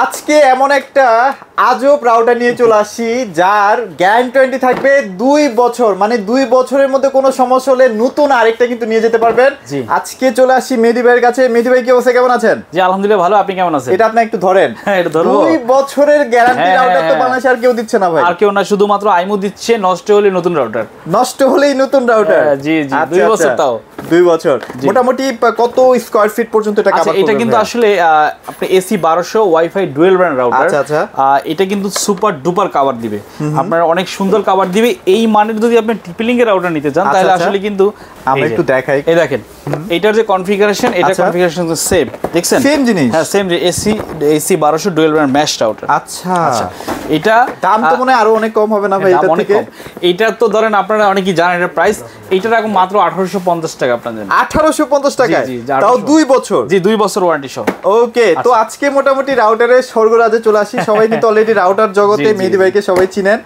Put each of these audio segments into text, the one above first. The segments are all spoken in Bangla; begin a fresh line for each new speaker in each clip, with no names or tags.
আজকে এমন একটা আজব রাউটার নিয়ে চলে আসি যার গ্যারান্টি থাকবে 2 বছর, মানে 2 বছরের মধ্যে কোনো সমস্যা হলে নতুন আরেকটা কিন্তু নিয়ে যেতে পারবেন। আজকে চলে আসি মেহেদী ভাইয়ের কাছে। মেহেদী ভাই কি অবস্থা, কেমন আছেন?
জি আলহামদুলিল্লাহ ভালো, আপনি কেমন আছেন?
এটা আপনি একটু ধরেন।
হ্যাঁ এটা ধরবো।
2 বছরের গ্যারান্টি রাউটার তো বাংলাদেশে আর কেউ দিচ্ছে না ভাই।
আর কেউ না, শুধুমাত্র আইমু দিচ্ছে। নষ্ট হলে নতুন রাউটার,
নষ্ট হলেই নতুন রাউটার।
জি জি 2 বছর তাও
2 বছর। মোটামুটি কত স্কয়ার ফিট পর্যন্ত এটা কভার করবে?
এটা কিন্তু আসলে আপনি AC 1200 wifi dual brand router.
আচ্ছা।
এটা কিন্তু সুপার ডুপার কভার দিবে, আপনার অনেক সুন্দর কভার দিবে। এই মানের যদি আপনি টিপি-লিংক এর রাউটার নিতে চান তাহলে আসলে কিন্তু
আমরা একটু দেখাই।
এই দেখেন এটার যে কনফিগারেশন, এটা কনফিগারেশন তো সেম, দেখছেন?
সেম জিনিস।
হ্যাঁ সেম, যে AC 1200 dual brand mash router.
আচ্ছা
এটা
দাম তো মনে হয় আরো অনেক কম হবে না ভাই এটা থেকে?
এটা তো ধরেন আপনারা অনেকেই জানেন এর প্রাইস। এইটার এখন মাত্র 1850 টাকা আপনাদের।
1850 টাকা?
জি
তাও 2 বছর?
জি 2 বছর ওয়ারেন্টি সহ।
ওকে, তো আজকে মোটামুটি রাউটারের স্বর্গরাজে চলে আসি। সবাই কিন্তু অলরেডি রাউটার জগতে মেহেদী ভাইকে সবাই চিনেন,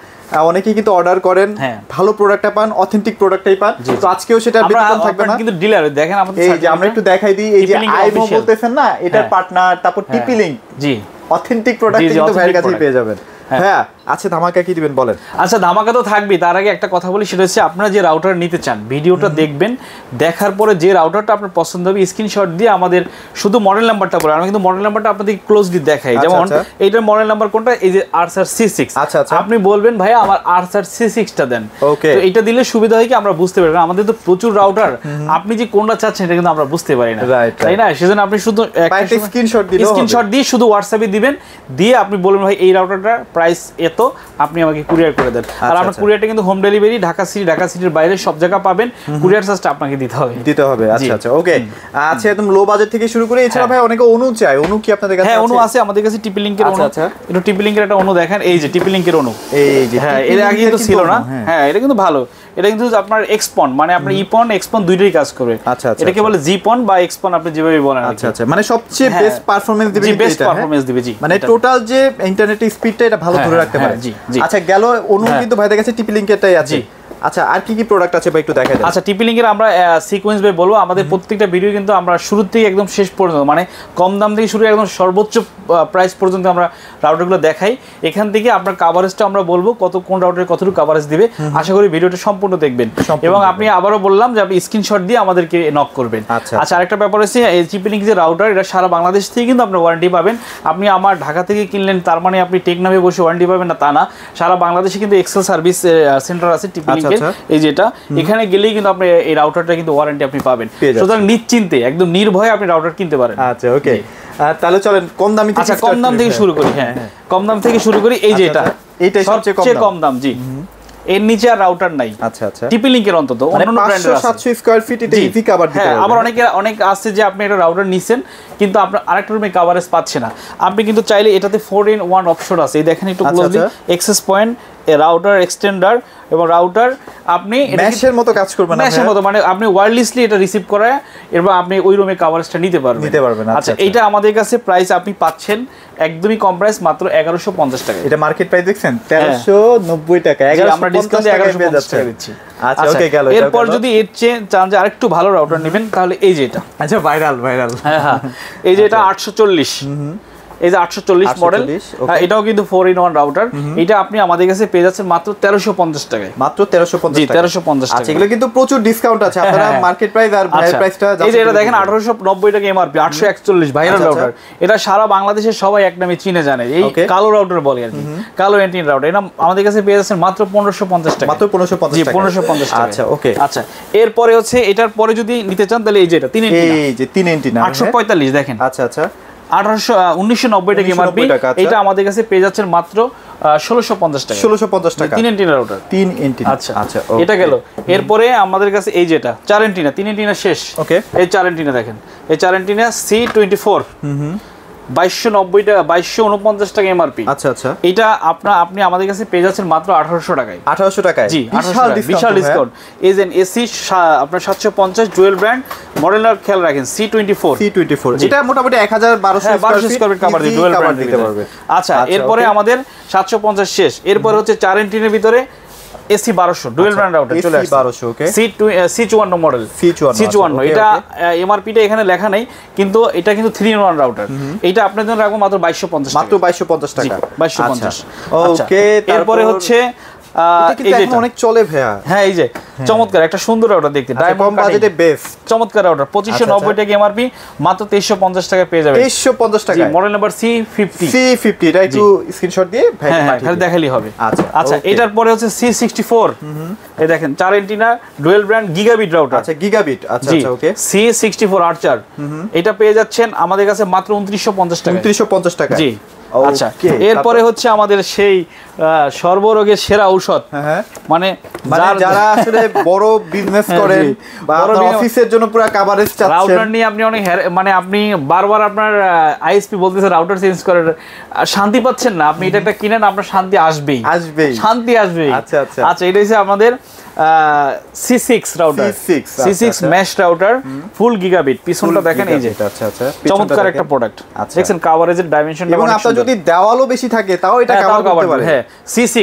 অনেকেই কিন্তু অর্ডার করেন, ভালো প্রোডাক্টটা পান, অথেন্টিক প্রোডাক্টটাই পান। তো আজকেও সেটা ব্যতিক্রম থাকবে না।
কিন্তু ডিলার দেখেন আমাদের,
এই যে আমরা একটু দেখাই দিই, এই যে আইমো বলতেছেন না, এটার পার্টনার, তারপর টিপি-লিংক।
জি
অথেন্টিক প্রোডাক্ট কিন্তু ভাইয়ের কাছেই পেয়ে যাবেন। হ্যাঁ আচ্ছা, ধামাকা কি দিবেন বলেন?
আচ্ছা ধামাকা তো থাকবে, তার আগে একটা কথা বলি, সেটা হচ্ছে আপনারা যে রাউটার নিতে চান ভিডিওটা দেখবেন, দেখার পরে যে রাউটারটা আপনার পছন্দ হবে স্ক্রিনশট দিয়ে আমাদের শুধু মডেল নাম্বারটা বলেন। আমি কিন্তু মডেল নাম্বারটা আপনাদের ক্লোজলি দেখাই। যেমন এইটার মডেল নাম্বার কোনটা, এই যে R/C6।
আচ্ছা
আপনি বলবেন ভাই আমার R/C6টা দেন।
ওকে,
তো এটা দিলে সুবিধা হয় কি আমরা বুঝতে পারি, আমাদের তো প্রচুর রাউটার, আপনি যে কোনটা চাচ্ছেন এটা কিন্তু আমরা বুঝতে পারি না, তাই না? সেজন্য আপনি শুধু একটা স্ক্রিনশট দিয়ে শুধু হোয়াটসঅ্যাপে দিবেন, দিয়ে আপনি বলবেন ভাই এই রাউটারটার প্রাইস এত, আপনি আমাকে কুরিয়ার করে দেন। আর আমরা কুরিয়ারটা কিন্তু হোম ডেলিভারি, ঢাকা সিটির বাইরে সব জায়গা পাবেন, কুরিয়ার চার্জটা আপনাকে দিতে হবে।
আচ্ছা ওকে। আচ্ছা একদম লো বাজেট থেকে শুরু করে, এছাড়া ভাই অনেকে অনু চায়। অনু কি আপনাদের কাছে আছে?
হ্যাঁ অনু আছে আমাদের কাছে, টিপি-লিংক এর অনু। এটা টিপি-লিংক এর একটা অনু দেখেন, এই যে টিপি-লিংক এর অনু। এই যে হ্যাঁ, এর আগে তো ছিল না। হ্যাঁ এটা কিন্তু ভালো, এটা কিন্তু আপনার এক্সপন, মানে আপনার ইপন এক্সপন দুইটাই কাজ করবে।
আচ্ছা
এটাকে বলে জিপন বা এক্সপন, আপনি যেভাবে বলেন।
আচ্ছা মানে সবচেয়ে বেস্ট পারফরম্যান্স দিবে,
বেস্ট পারফরম্যান্স দিবে। জি
মানে টোটাল যে ইন্টারনেটের স্পিডটা এটা ভালো ধরে রাখতে পারে। আচ্ছা গেল অনু, কিন্তু ভাইদের কাছে টিপি-লিংক এরটাই আছে। আচ্ছা আর কি কি প্রোডাক্ট আছে ভাই একটু দেখাই দেন।
আচ্ছা টিপি-লিংক এর আমরা সিকোয়েন্স ভাবে বলবো, আমাদের প্রত্যেকটা ভিডিও কিন্তু আমরা শুরু থেকে একদম শেষ পর্যন্ত, মানে কম দাম থেকে শুরু একদম সর্বোচ্চ প্রাইস পর্যন্ত আমরা রাউটারগুলো দেখাই। এখান থেকে আপনার কভারেজটা আমরা বলবো কোন রাউটারে কতটুকু কভারেজ দিবে। আশা করি ভিডিওটা সম্পূর্ণ দেখবেন, এবং আপনি আবারও বললাম যে আপনি স্ক্রিনশট দিয়ে আমাদেরকে নক করবেন। আচ্ছা আরেকটা ব্যাপার হচ্ছে, এই টিপি-লিংক যে রাউটার, এটা সারা বাংলাদেশ থেকে কিন্তু আপনি ওয়ারেন্টি পাবেন। আপনি আমার ঢাকা থেকে কিনলেন তার মানে আপনি টেকনামে বসে ওয়ারেন্টি পাবেন না, তা না। সারা বাংলাদেশে কিন্তু এক্সেল সার্ভিস সেন্টার আছে টিপি-লিংক এর, এই যেটা, এখানে গেলেই কিন্তু আপনি এই রাউটারটা কিন্তু ওয়ারেন্টি আপনি পাবেন। সুতরাং নিশ্চিন্তে একদম নির্ভয়ে আপনি রাউটার কিনতে পারেন।
আচ্ছা ওকে, তাহলে চলেন কম দামি থেকে।
আচ্ছা কম দাম থেকে শুরু করি। হ্যাঁ কম দাম থেকে শুরু করি। এই যে এইটাই সবচেয়ে কম দাম। জি এর নিচে আর রাউটার নাই।
আচ্ছা
টিপি-লিংক এর অন্তত অন্যান্য ব্র্যান্ডের আছে
700 স্কয়ার ফিট এটা ইজি কভার দিতে হবে।
আবার অনেক আছে যে আপনি একটা রাউটার নিছেন কিন্তু আপনার আরেকটা রুমে কভারেজ পাচ্ছে না, আপনি কিন্তু চাইলে এটাতে 4-in-1 অপশন আছে। এই দেখেন একটু closely, access point, router extender এবং রাউটার, আপনি
মেশের মতো কাজ করবে না,
মেশের মতো, মানে আপনি ওয়্যারলেসলি এটা রিসিভ করায় এবং আপনি ওই রুমে কভারেজটা নিতে পারবেন। আচ্ছা এইটা আমাদের কাছে প্রাইস আপনি পাচ্ছেন একদমই কম প্রাইস, মাত্র 1150 টাকা।
এটা মার্কেট প্রাইস দেখছেন 1390 টাকা, আমরা ডিসকাউন্টে 1150 টাকা দিচ্ছি। আচ্ছা ওকে গেল।
এরপর যদি এর চেয়ে চান যে আরেকটু ভালো রাউটার নেবেন, তাহলে এই যে এটা।
আচ্ছা ভাইরাল
হ্যাঁ এই যে এটা 840, এই যে 840 মডেল, এটাও কিন্তু 4-in-1 রাউটার। এটা আপনি আমাদের কাছে পেয়ে যাচ্ছেন মাত্র 1350 টাকায়।
মাত্র 1350 টাকা? জি
1350 টাকা।
আচ্ছা এগুলো কিন্তু প্রচুর ডিসকাউন্ট আছে, আপনারা মার্কেট প্রাইস আর ভাইয়ের প্রাইসটা।
এই যে এটা দেখেন 1890 টাকা এমআরপি, 841 ভাইরাল রাউটার। এটা সারা বাংলাদেশের সবাই এক নামে চিনে জানে, এই কালো রাউটার বলে আর কি, কালো এন্টিন রাউটার। এটা আমাদের কাছে পেয়ে যাচ্ছেন মাত্র 1550 টাকা।
মাত্র 1550 টাকা? জি 1550 টাকা। আচ্ছা ওকে।
আচ্ছা এরপরে হচ্ছে এটার পরে যদি নিতে চান তাহলে এই যে এটা 3 এন্টিনা,
এই যে 3 এন্টিনা
845 দেখেন।
আচ্ছা
1990 টাকা এমআরপি। এটা আমাদের কাছে পেয়ে যাচ্ছেন মাত্র 1650 টাকা।
1650 টাকা
3 এন্টিনা রাউটার।
3 এন্টিনা। আচ্ছা
এটা গেল। এরপরে আমাদের কাছে এই যেটা 4 এন্টিনা, 3 এন্টিনা শেষ।
ওকে,
এই 4 এন্টিনা দেখেন, এই 4 এন্টিনা C24, 2290 টাকা, 2249 টাকা এমআরপি।
আচ্ছা
এটা আপনি আমাদের কাছে পেয়ে যাচ্ছেন মাত্র 1800 টাকায়।
1800 টাকায়?
জি বিশাল ডিসকাউন্ট। এজেন এসি আপনার 750 ডুয়াল ব্র্যান্ড মডেলার, খেয়াল রাখেন C24।
এটা মোটামুটি 1200 স্কয়ার ফিট কভার দিয়ে ডুয়াল ব্র্যান্ড দিতে পারবে।
আচ্ছা এরপরে আমাদের 750 শেষ। এরপরে হচ্ছে 4 এন্টিনের ভিতরে এসি 1200 ডুয়াল ব্র্যান্ড রাউটার চলে আসছে।
AC 1200 ওকে।
C54 model. C54 এটা এমআরপি টা এখানে লেখা নাই, কিন্তু এটা কিন্তু 3-in-1 রাউটার। এটা আপনাদের জন্য রাখবো মাত্র 2250 টাকা।
মাত্র 2250 টাকা।
2250।
ওকে,
এরপরে হচ্ছে
এই যে অনেক চলে ভাইয়া।
হ্যাঁ, এই যে চমৎকার একটা সুন্দর রাউটার দেখতে,
ডায়মন্ড বাজেটে বেস্ট
চমৎকার রাউটার। 2590 টাকা এমআরপি, মাত্র 2350 টাকা পেয়ে যাবেন।
2350 টাকা।
মডেল নাম্বার C50
এটা একটু স্ক্রিনশট দিয়ে ভাই
খালি দেখালেই হবে।
আচ্ছা,
এটার পরে হচ্ছে C64। এই দেখেন 4 antenna dual brand gigabit router.
আচ্ছা, গিগাবিট। আচ্ছা, ওকে।
C64 আর্চার, এটা পেয়ে যাচ্ছেন আমাদের কাছে মাত্র 2950 টাকা।
2950 টাকা।
জি। আচ্ছা, এরপরে হচ্ছে আমাদের সেই সর্বরোগের সেরা ঔষধ, মানে
যারা আসলে বড় বিজনেস করেন বা অফিসের জন্য পুরো কভারেজ চাচ্ছেন,
রাউটার নিয়ে আপনি অনেক মানে আপনি বারবার আপনার আইএসপি বলতেছে রাউটার চেঞ্জ করেন, শান্তি পাচ্ছেন না, আপনি এটা একটা কিনেন, আপনার শান্তি আসবেই, শান্তি আসবেই। আচ্ছা, এটা হচ্ছে আমাদের C6 router, C6 mesh router ফুল গিগাবিট। পিছনটা দেখেন, এই যে চমৎকার একটা প্রোডাক্ট দেখছেন, কভারেজের ডাইমেনশনটা
এবং আপনার যদি দেওয়ালও বেশি থাকে তাও এটা কভার করতে পারে।
হ্যাঁ, C6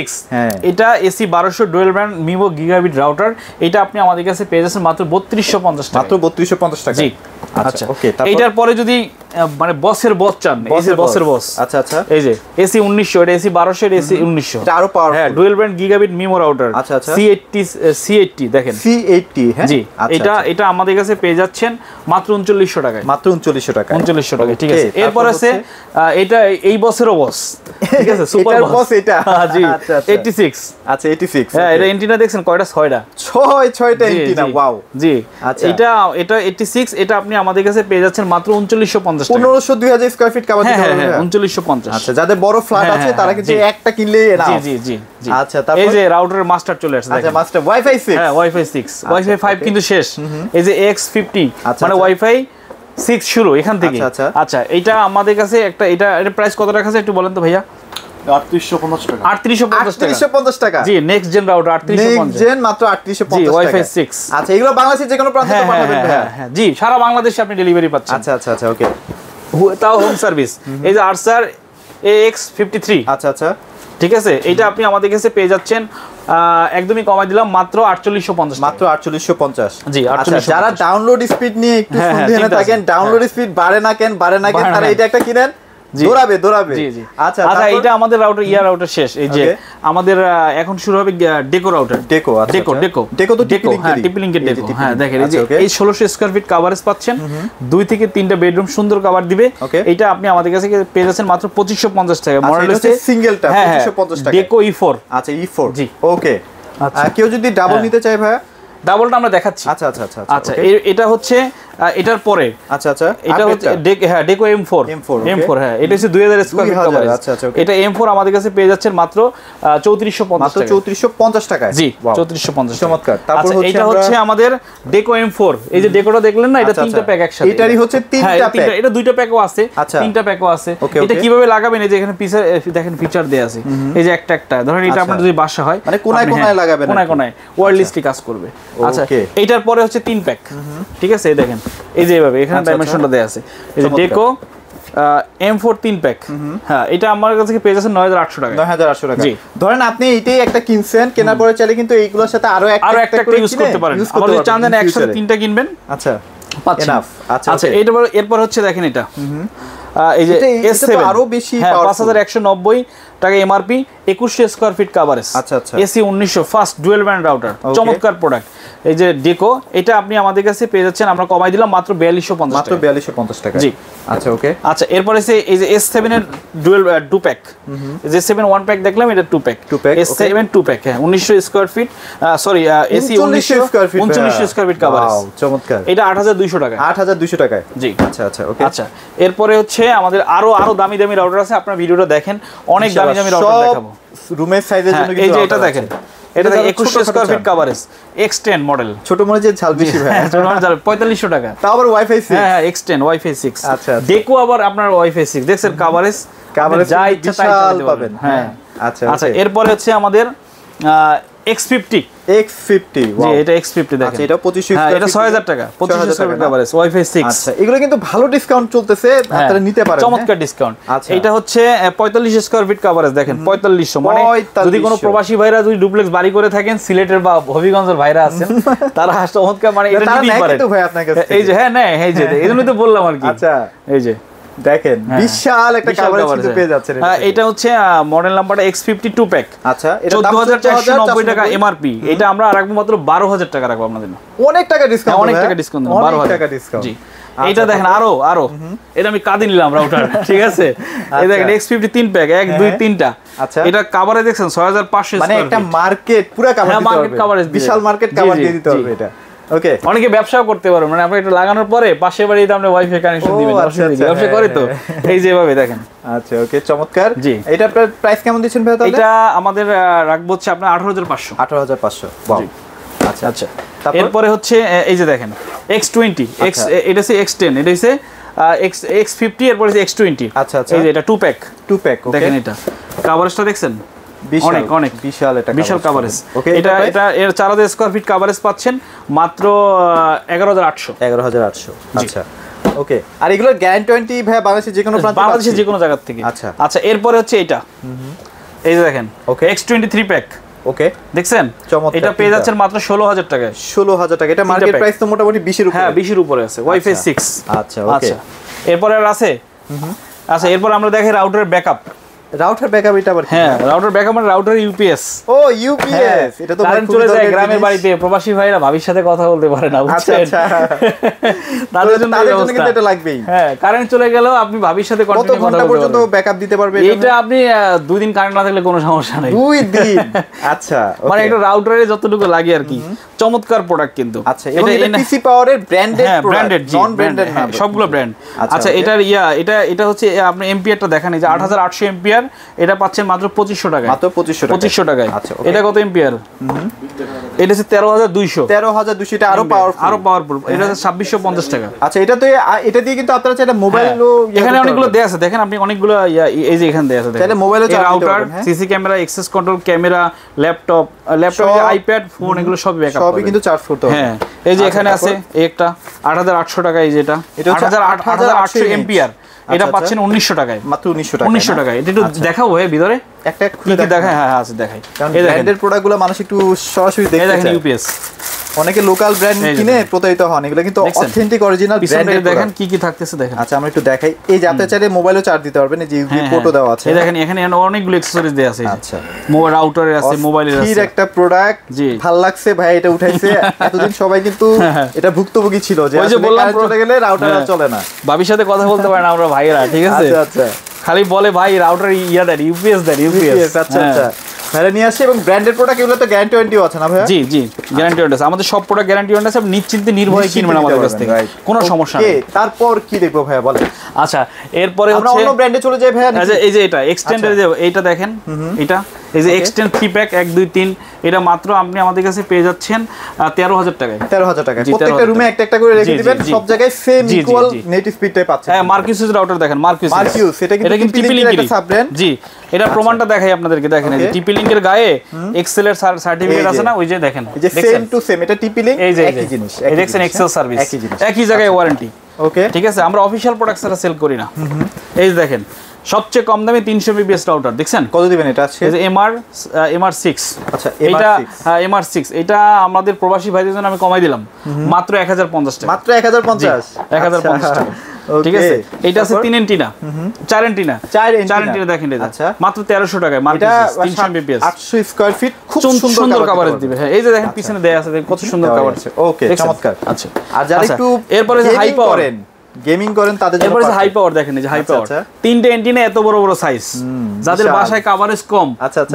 এটা AC 1200 dual brand MIMO gigabit router. এটা আপনি আমাদের কাছে পেয়ে যাচ্ছেন মাত্র 3250 টাকা।
মাত্র 3250 টাকা।
জি। আচ্ছা, ওকে। এইটার পরে যদি মানে বসের বস চান, বসের বস। আচ্ছা, এই যে AC 1900, এটা AC 1200, এটা AC 1900,
এটা আরো পাওয়ারফুল।
হ্যাঁ, dual brand gigabit MIMO router. আচ্ছা, C80 দেখেন,
C80। হ্যাঁ,
জি। এটা আমাদের কাছে পেয়ে যাচ্ছেন মাত্র 3900 টাকায়।
মাত্র 3900 টাকা।
3900 টাকা, ঠিক আছে। এরপর আছে এটা এই বসেরও বস, ঠিক আছে, সুপার
বস এটা।
জি। 86।
আচ্ছা, 86।
হ্যাঁ, এটা এন্টিনা দেখছেন কয়টা? 6টা।
6টা এন্টিনা। ওয়াও।
জি। আচ্ছা, এটা 86, এটা আপনি আমাদের কাছে পেয়ে যাচ্ছেন মাত্র 3950 টাকা।
1500-2000 স্কয়ার ফিট কাভার দিতে পারবেন।
হ্যাঁ, 3950।
আচ্ছা, যাদের বড় ফ্ল্যাট আছে তারা কিন্তু একটা কিনলে না।
জি।
আচ্ছা, তারপর
এই যে রাউটারের মাস্টার চলে আসছে।
আচ্ছা, মাস্টার ওয়াইফাই 6।
হ্যাঁ, ওয়াইফাই 6, ওয়াইফাই 5 কিন্তু শেষ। এই যে X50, মানে ওয়াইফাই 6 শুরু এখান থেকে। আচ্ছা, এটা আমাদের কাছে একটা, এটা প্রাইস কত টাকা আছে একটু বলেন তো ভাইয়া?
3850 টাকা।
3850
টাকা।
জি, next gen router 3850।
Next gen মাত্র 3850 টাকা।
ওয়াইফাই 6।
আচ্ছা, এগুলো বাংলাদেশের যে কোনো প্রান্তে তো পাঠাবেন ভাই?
হ্যাঁ, জি, সারা বাংলাদেশে আপনি ডেলিভারি পাচ্ছেন।
আচ্ছা, ওকে।
তাও হোম সার্ভিস। এই যে আরসার AX53।
আচ্ছা,
ঠিক আছে, এটা আপনি আমাদের কাছে পেয়ে যাচ্ছেন একদমই কমাই দিলাম মাত্র 4850।
মাত্র 4850।
জি।
আচ্ছা, যারা ডাউনলোড স্পিড নিয়ে একটু সন্দেহে থাকেন, ডাউনলোড স্পিড বাড়ে না কেন তারা এটা একটা কিনেন, দৌড়াবে।
জি। আচ্ছা, এটা আমাদের রাউটার রাউটার শেষ। এই যে আমাদের এখন শুরু হবে ডেকো রাউটার। ডেকো তো টিপি লিংকের ডেকো। হ্যাঁ, দেখেন এই যে এই 1600 স্কয়ার ফিট কভারেজ পাচ্ছেন, 2 থেকে 3টা বেডরুম সুন্দর কভার দিবে। এটা আপনি আমাদের কাছে পেয়ে যাচ্ছেন মাত্র 2550 টাকা। মডেল হচ্ছে
সিঙ্গেলটা 2550 টাকা।
ডেকো E4।
আচ্ছা, E4। জি, ওকে। কেউ যদি ডাবল নিতে চায় ভাইয়া?
ডাবলটা আমরা দেখাচ্ছি। আচ্ছা, এটা হচ্ছে এটার পরে। আচ্ছা, এটা হচ্ছে ডেকো M4। হ্যাঁ, এটা হচ্ছে 2000 স্কয়ার ফিট কভারেজ। আচ্ছা, এটা M4 আমাদের কাছে পেয়ে যাচ্ছেন মাত্র 3450 টাকা।
3450 টাকা।
জি, 3450।
চমৎকার। তারপর
এটা হচ্ছে আমাদের ডেকো M4। এই যে ডেকোটা দেখলেন না, এটা 3টা প্যাক একসাথে।
এটারই হচ্ছে 3টা প্যাক।
এটা 2টা প্যাকও আছে, 3টা প্যাকও আছে। এটা কিভাবে লাগাবেন, এই যে এখানে পিছে দেখেন ফিচার দেয়া আছে। এই যে একটা ধরেন, এটা আপনার যদি বাসা হয়,
মানে কোনায় লাগাবেন,
কোনায় ওয়্যারলেসলি কাজ করবে। আচ্ছা, এইটার পরে হচ্ছে 3 প্যাক। ঠিক আছে, এই দেখেন, এই যে এইভাবে এখানে ডাইমেনশনটা দেয়া আছে। এই যে ডেকো M4 3 প্যাক। হ্যাঁ, এটা আমার কাছে পেয়ে যাচ্ছে 9800 টাকা।
9800 টাকা। জি। ধরেন আপনি এইটাই একটা কিনছেন, কেনার পরে চাইলে কিন্তু এইগুলোর সাথে আরো একটা
ইউজ করতে পারেন। আপনি যদি চান দেন একসাথে 3টা কিনবেন।
আচ্ছা,
এনাফ। আচ্ছা, এরপর হচ্ছে দেখেন এটা এই যে S7
আরো বেশি
5190 টাকা এমআরপি, 2100 স্কয়ার ফিট কভারেজ। আচ্ছা, AC 1900 first dual brand router, চমৎকার প্রোডাক্ট। এই যে ডেকো, এটা আপনি আমাদের কাছে পেয়ে যাচ্ছেন, আমরা কমাই দিলাম মাত্র 4250
মাত্র 4250 টাকা।
জি।
আচ্ছা, ওকে।
আচ্ছা, এরপর এসে এই যে S7 এর ডুয়াল 2 প্যাক। যে S7 1 প্যাক দেখলাম, এটা 2 প্যাক। S7 2 pack. হ্যাঁ, 1900 square feet, sorry AC 1900 square feet, 1900 square feet coverage.
Wow, চমৎকার।
এটা 8200 টাকা।
8200 টাকায়।
জি।
আচ্ছা, ওকে।
আচ্ছা, এরপরে হচ্ছে আমাদের আরো দামি রাউটার আছে। আপনার ভিডিওটা দেখেন, অনেক দামি রাউটার দেখাবো।
রুমের সাইজের জন্য
এই যে এটা দেখেন, এটা 2100 square feet coverage, X10 model.
ছোট মনে যে ঝাল বেশি ভাই।
ছোট মনে ঝাল 4500 টাকা।
তাও আবার ওয়াইফাই 6।
হ্যাঁ, X10 ওয়াইফাই 6।
আচ্ছা,
ডেকো আবার আপনার ওয়াইফাই 6 দেখছেন, কভারেজ যা ইচ্ছা তাই চালাতে পারবেন। হ্যাঁ, আচ্ছা। এরপরে হচ্ছে আমাদের X50
X50
জি এটা X50 দেখেন
আচ্ছা এটা 2500
হ্যাঁ এটা 6000 টাকা 2500 স্কয়ার ফিট কভারেজ ওয়াইফাই 6
আচ্ছা এগুলো কিন্তু ভালো ডিসকাউন্ট চলতেছে আপনারা নিতে পারেন
চমৎকার ডিসকাউন্ট এটা হচ্ছে 45 স্কয়ার ফিট কভারেজ দেখেন 4500 মানে যদি কোনো প্রবাসী ভাইরা যদি ডুপ্লেক্স বাড়ি করে থাকেন সিলেটের বা হবিগঞ্জের ভাইরা আছেন তারা চমৎকার মানে এটা নিতে পারেন
তো ভাই আপনার কাছে
এই যে হ্যাঁ না এই যে এইজন্যই তো বললাম আর কি
আচ্ছা
এই যে
দেখেন বিশাল একটা কভারেজ কিন্তু পেয়ে যাচ্ছেন
হ্যাঁ এটা হচ্ছে মডেল নাম্বারটা X50 2 প্যাক
আচ্ছা এটা
14490 টাকা এমআরপি এটা আমরা রাখবো মাত্র 12000 টাকা রাখবো আপনাদের
অনেক টাকা ডিসকাউন্ট
অনেক টাকা ডিসকাউন্ট 12000
টাকা ডিসকাউন্ট
জি এইটা দেখেন আরো এটা আমি কাঁদি নিলাম রাউটার ঠিক আছে এই দেখেন X50 3 প্যাক 1 2 3টা
আচ্ছা
এটা কভারে দেখছেন 6500
মানে একটা মার্কেট পুরো কভার দিতে হবে বিশাল মার্কেট কভার দিয়ে দিতে হবে এটা ওকে
অনেকে ব্যবসাও করতে পারো মানে আপনি এটা লাগানোর পরে পাশের বাড়িতে আপনি ওয়াইফাই কানেকশন দিবেন ব্যবসা করে তো এই যে এভাবে দেখেন
আচ্ছা ওকে চমৎকার
জি
এটা আপনার প্রাইস কেমন দিচ্ছেন ভাই তাহলে
এটা আমাদের রাখবো হচ্ছে আপনার 18500
18500 বাহ আচ্ছা
আচ্ছা এরপরে হচ্ছে এই যে দেখেন X20 X এটা হচ্ছে X10 এটা হচ্ছে X50 এরপরে হচ্ছে X20
আচ্ছা আচ্ছা
এই যে এটা 2 প্যাক
ওকে
দেখেন এটা কভারেজটা দেখছেন অনেক বিশাল কভারেজ এটা এর 4000 স্কয়ার ফিট কভারেজ পাচ্ছেন মাত্র 11800
আচ্ছা ওকে আর এগুলোর গ্যারান্টি ভাই বাংলাদেশের যে কোনো প্রান্তে
বাংলাদেশের যে কোনো জায়গা থেকে আচ্ছা এরপরে হচ্ছে এটা এই যে দেখেন
ওকে
X23 প্যাক
ওকে
দেখছেন এটা পেয়ে যাচ্ছেন মাত্র 16000 টাকায়
16000 টাকা এটা মার্কেট প্রাইস তো মোটামুটি 20 এর উপরে
হ্যাঁ 20 এর উপরে আছে ওয়াইফাই 6
আচ্ছা ওকে
এরপরে আর আছে আচ্ছা এরপর আমরা দেখি রাউটারের ব্যাকআপ
ব্যাকআপ এটা আবার
হ্যাঁ রাউটার ব্যাকআপ মানে রাউটার ইউপিএস
ও ইউপিএস এটা তো
কারেন্ট চলে যায় গ্রামের বাড়িতে প্রবাসী ভাইরা ভাবির সাথে কথা বলতে পারে না বুঝছেন
আচ্ছা
তাদের জন্য
কিন্তু এটা লাগবেই
হ্যাঁ কারেন্ট চলে গেলেও আপনি ভাবির সাথে কন্টিনিউ কথা বলতে
পর্যন্ত ব্যাকআপ দিতে পারবে
এটা আপনি 2 দিন কারেন্ট না থাকলে কোনো সমস্যা নাই
2 দিন আচ্ছা
মানে একটা রাউটারে যতটুকু লাগে আর কি চমৎকার প্রোডাক্ট কিন্তু
আচ্ছা এটা পিসি পাওয়ারের ব্র্যান্ডেড প্রোডাক্ট নন ব্র্যান্ডেড না
সবগুলো ব্র্যান্ড আচ্ছা এটার এটা হচ্ছে আপনি এম্পিয়ারটা দেখেন এই যে 8800 এম্পিয়ার এটা পাচ্ছেন মাত্র 2500 টাকায়
মাত্র 2500
টাকায়
আচ্ছা
এটা কত এম্পিয়ার এটা হচ্ছে
13200 এটা আরো পাওয়ারফুল
এটা হচ্ছে 2650 টাকা
আচ্ছা এটা দিয়ে কিন্তু আপনারা চাইলে মোবাইলও
এখানে অনেকগুলো দেয়া আছে দেখেন আপনি অনেকগুলো এই যে এখানে দেয়া আছে দেখেন
তাহলে মোবাইলও চার্জ দিতে
পারবেন CC camera access control camera laptop iPad phone এগুলো সব ব্যাকআপ
সবই কিন্তু চার্জ করতে হবে
হ্যাঁ এই যে এখানে আছে একটা 8800 টাকা এই যে এটা 8800 এম্পিয়ার এটা পাচ্ছেন 1900 টাকায়
মাত্র 1900
টাকায় এটা একটু দেখাও হয় ভিতরে
একটা
খুলে দেখায় হ্যাঁ আছে দেখাই
এই ব্র্যান্ডের প্রোডাক্টগুলো মানুষ একটু সরাসরি দেখতে চায়
দেখেন ইউপিএস
অনেকে লোকাল ব্র্যান্ড কিনে প্রতারিত হন এগুলো কিন্তু অথেন্টিক অরিজিনাল ব্র্যান্ডের
দেখেন কি থাকতেছে দেখেন
আচ্ছা আমরা একটু দেখাই এই যে আপনি চাইলে মোবাইলও চার্জ দিতে পারবেন এই যে ইউপি পোর্টও দেওয়া আছে
এই দেখেন এখানে অনেকগুলো অ্যাকসেসরিজ দেয়া আছে
আচ্ছা
মোবাইল রাউটারে আছে মোবাইলের আছে
একটা প্রোডাক্ট ভালো লাগছে ভাই এটা উঠাইছে এতদিন সবাই কিন্তু এটা ভুক্তভোগী ছিল যে
ওই যে বললাম
চলে গেলে রাউটার চলে না
ভাবির সাথে কথা বলতে পারে না আমরা ভাইয়েরা ঠিক আছে
আচ্ছা আচ্ছা
খালি বলে ভাই রাউটার দেন ইউপিএস
আচ্ছা আচ্ছা ভালো নিয়ে আসছে এবং ব্র্যান্ডেড প্রোডাক্ট এগুলো তো গ্যারান্টি ওয়ারেন্টি আছে না ভাই
জি গ্যারান্টি ওয়ারেন্টি আছে আমাদের সব প্রোডাক্ট গ্যারান্টি ওয়ারেন্টি আছে নিশ্চিন্তে নির্ভয়ে কিনবেন আমাদের কাছ থেকে কোনো সমস্যা নেই
তারপর কি দেখবো ভাইয়া বলেন
আচ্ছা এরপরে
আমরা অন্য ব্র্যান্ডে চলে যাই ভাইয়া
আচ্ছা এই যে এটা এক্সটেন্ডের যে এইটা দেখেন এটা এই যে এক্সটেন্ড 3 প্যাক 1 2 3 এটা মাত্র আপনি আমাদের কাছে পেয়ে যাচ্ছেন 13000 টাকায়
13000 টাকা প্রত্যেকটা রুমে একটা করে রেখে দিবেন সব জায়গায় সেম ইকুয়াল নেট স্পিডটাই পাচ্ছেন
হ্যাঁ মার্কিউস রাউটার দেখেন মার্কিউস
এটা কিন্তু টিপি লিংকের একটা সাব ব্র্যান্ড
জি এটা প্রমাণটা দেখাই আপনাদেরকে দেখেন এই যে টিপি লিংকের গায়ে এক্সেল এর সার্টিফিকেট আছে না ওই যে দেখেন
এই যে সেম টু সেম এটা টিপি লিংক একই জিনিস
এই দেখেন এক্সেল সার্ভিস একই জায়গায় ওয়ারেন্টি
ওকে
ঠিক আছে আমরা অফিশিয়াল প্রোডাক্ট ছাড়া সেল করি না এই যে দেখেন সবচেয়ে কম দামে 300 mbps রাউটার দেখছেন
কত দিবেন এটা আছে
এই যে MR6
আচ্ছা
এটা হ্যাঁ MR6 এটা আমাদের প্রবাসী ভাইদের জন্য আমি কমাই দিলাম মাত্র 1050 টাকা
মাত্র 1050
1050 টাকা ঠিক আছে এটা আছে 3 এন্টিনা 4 এন্টিনা দেখেন এটা
আচ্ছা
মাত্র 1300 টাকায় মার্কেট 300 mbps
800 স্কয়ার ফিট খুব
সুন্দর কভারেজ দিবে হ্যাঁ এই যে দেখেন পিছনে দেয়া আছে কত সুন্দর কভারেজ
ওকে চমৎকার
আচ্ছা
আর যারা একটু
এরপরে হাই পাওয়ার
গেমিং করেন তাদের জন্য
এরপরে হাই পাওয়ার দেখেন এই যে হাই পাওয়ার তিনটে এন্টিনা এত বড় বড় সাইজ যাদের বাসায় কভারেজ কম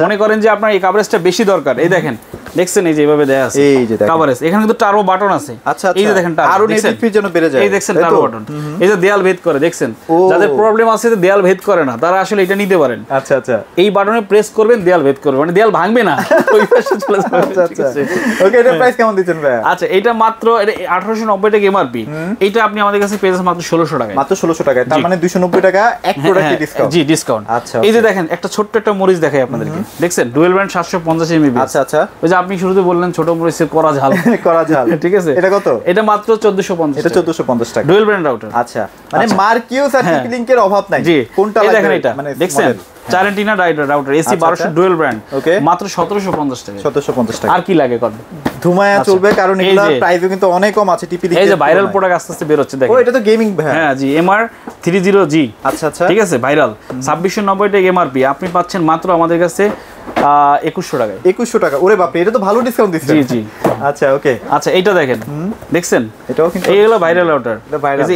মনে করেন যে আপনার এই কভারেজটা বেশি দরকার এই দেখেন দেখছেন এই যে এইভাবে দেয়া আছে
এই যে দেখেন
কভারেজ এখানে কিন্তু টার্বো বাটন আছে এই যে দেখেন
আরো নেট স্পিড যেন বেড়ে যায়
এই দেখছেন টার্বো বাটন এই যে দেয়াল ভেদ করে দেখছেন যাদের প্রবলেম আছে যে দেয়াল ভেদ করে না তারা আসলে এটা নিতে পারেন
আচ্ছা আচ্ছা
এই বাটনে প্রেস করবেন দেয়াল ভেদ করবে মানে দেয়াল ভাঙবে না ওই পাশে চলে যাবে
আচ্ছা আচ্ছা ওকে এটা প্রাইস কেমন দিচ্ছেন ভাই
আচ্ছা এটা মাত্র 1890 টাকা এমআরপি এটা আপনি আমাদের কাছে পেয়ে যাচ্ছেন মাত্র 1600 টাকা
মাত্র 1600 টাকা তার মানে 290 টাকা এক প্রোডাক্টে ডিসকাউন্ট
জি ডিসকাউন্ট
আচ্ছা
এই যে দেখেন একটা ছোট্ট একটা মরিচ দেখাই আপনাদেরকে দেখছেন ডুয়াল ব্র্যান্ড 750 এমবি
আচ্ছা আচ্ছা
ওই যে আপনি শুরুতে বললেন ছোট মরিচের করা ঝাল
করা ঝাল
ঠিক আছে
এটা কত
এটা মাত্র 1450
এটা 1450 টাকা
ডুয়াল ব্র্যান্ড রাউটার
আচ্ছা মানে মার্কিউস আর টিপি লিংকের অভাব নাই
জি
কোনটা
এই
লাগবে
দেখেন এটা
মানে
দেখছেন চারেন্টিনা রাউটার এসি 1200 ডুয়াল ব্র্যান্ড মাত্র 1750 টাকা
1750 টাকা
আর কি লাগে কত
ধুমায়া চলবে কারণ এগুলা প্রাইসও কিন্তু অনেক কম আছে টিপি লিংক
এই যে ভাইরাল প্রোডাক্ট আস্তে আস্তে বের হচ্ছে দেখেন
ও এটা তো গেমিং ভাই
হ্যাঁ জি এমআর 30G
আচ্ছা আচ্ছা
ঠিক আছে ভাইরাল 2690 টাকা এমআরপি আপনি পাচ্ছেন মাত্র আমাদের কাছে 2100 টাকায়
2100 টাকা ওরে বাপ রে এটা তো ভালো ডিসকাউন্ট দিচ্ছেন
জি জি
আচ্ছা ওকে
আচ্ছা এইটা দেখেন দেখছেন
এটাও কিন্তু
এইগুলো ভাইরাল রাউটার এই যে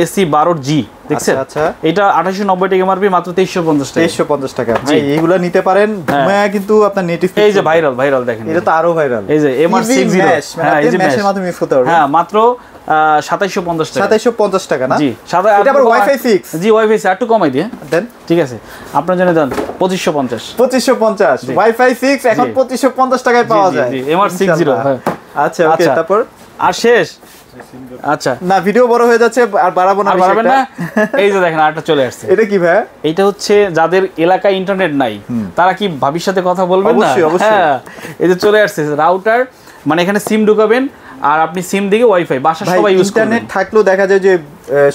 এসি 12G দেখছেন
আচ্ছা
এটা 2890 টাকা এমআরপি মাত্র 2350 টাকা
2350 টাকা ভাই এইগুলা নিতে পারেন ধুমায়া কিন্তু আপনার নেটিভ
এই যে ভাইরাল দেখেন
এটা তো আরো ভাইরাল
এই যে MR60
হ্যাঁ এই যে মেশের মাধ্যমে ইউজ করতে পারবেন
হ্যাঁ মাত্র 2750 টাকা
2750 টাকা না
জি
এটা আবার ওয়াইফাই 6
জি ওয়াইফাই একটু কমাই দিয়ে
দেন
ঠিক আছে আপনার জন্য দেন
2550 ওয়াইফাই 6 এখন 2550 টাকায় পাওয়া যায়
জি MR60 হ্যাঁ
আচ্ছা ওকে তারপর
আর শেষ আচ্ছা
না ভিডিও বড় হয়ে যাচ্ছে আর বাড়াবো না
বাড়াবেন না এই যে দেখেন আরেকটা চলে আসছে
এটা কি ভাই
এটা হচ্ছে যাদের এলাকায় ইন্টারনেট নাই তারা কি ভাবির সাথে কথা বলবেন না হ্যাঁ এই যে চলে আসছে রাউটার মানে এখানে সিম ঢুকাবেন আর আপনি সিম দিকে ওয়াইফাই বাসা সবাই ইউজ করবেন
ইন্টারনেট থাকলেও দেখা যায় যে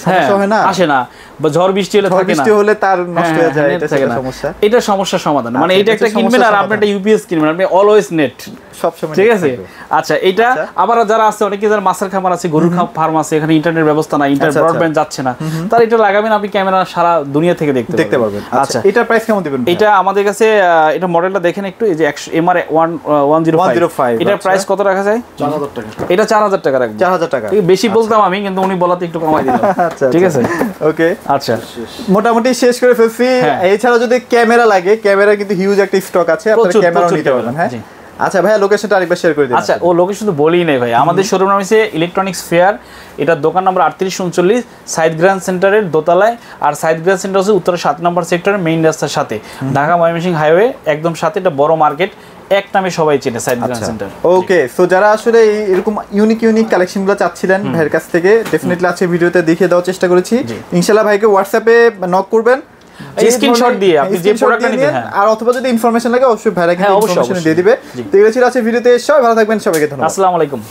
সমস্যা হয় না
আসে না বা ঝড় বৃষ্টি হলে থাকে না
বৃষ্টি হলে তার নষ্ট হয়ে যায় এটা সমস্যা
এটা সমস্যার সমাধান মানে এটা একটা কিনবেন আর আপনি একটা ইউপিএস কিনবেন আপনি অলওয়েজ নেট
সব সময়
ঠিক আছে আচ্ছা এটা আবার যারা আছে অনেকে যারা মাছের খামার আছে গরুর ফার্ম আছে এখানে ইন্টারনেট ব্যবস্থা নাই ইন্টারনেট ব্রডব্যান্ড যাচ্ছে না তার এটা লাগাবেন আপনি ক্যামেরা সারা দুনিয়া থেকে দেখতে পারবেন
আচ্ছা এটা প্রাইস কেমন দিবেন
এটা আমাদের কাছে এটা মডেলটা দেখেন একটু এই যে MR 105 এটা প্রাইস কত রাখা যায়
4000 টাকা
এটা 4000 টাকা রাখবেন
4000 টাকা
বেশি বলতাম আমি কিন্তু উনি বলাতে একটু কমাই দিলাম
আচ্ছা
ঠিক আছে
ওকে
আচ্ছা
মোটামুটি শেষ করে ফেলছি এছাড়া যদি ক্যামেরা লাগে ক্যামেরা কিন্তু হিউজ একটা স্টক আছে আপনারা ক্যামেরাও নিতে পারবেন হ্যাঁ আচ্ছা ভাই লোকেশনটা আরেকবার শেয়ার করে দিন
আচ্ছা ও লোকেশন তো বলেই নাই ভাই আমাদের শোরুম নাম হচ্ছে ইলেকট্রনিক্স ফেয়ার এটা দোকান নাম্বার 3839 সাইদ গ্র্যান্ড সেন্টারের দোতলায় আর সাইদ গ্র্যান্ড সেন্টার হচ্ছে উত্তর 7 নম্বর সেক্টরের মেইন রাস্তার সাথে ঢাকা ময়মনসিংহ হাইওয়ে একদম সাথে এটা বড় মার্কেট এক নামে সবাই চেনে Saeed grand center
okay so যারা আসলে এরকম ইউনিক কালেকশনগুলো চাচ্ছিলেন ভাইয়ের কাছ থেকে ডেফিনেটলি আজকে ভিডিওতে দেখিয়ে দেওয়ার চেষ্টা করেছি ইনশাআল্লাহ ভাইকে হোয়াটসঅ্যাপে নক করবেন
স্ক্রিনশট দিয়ে আপনি যে প্রোডাক্টটা নিতে
আর অথবা যদি ইনফরমেশন লাগে অবশ্যই ভাইরা কিন্তু ইনফরমেশন দিয়ে দিবে তো এগুলো ছিল আজকে ভিডিওতে সবাই ভালো থাকবেন সবাইকে ধন্যবাদ
আসসালামু আলাইকুম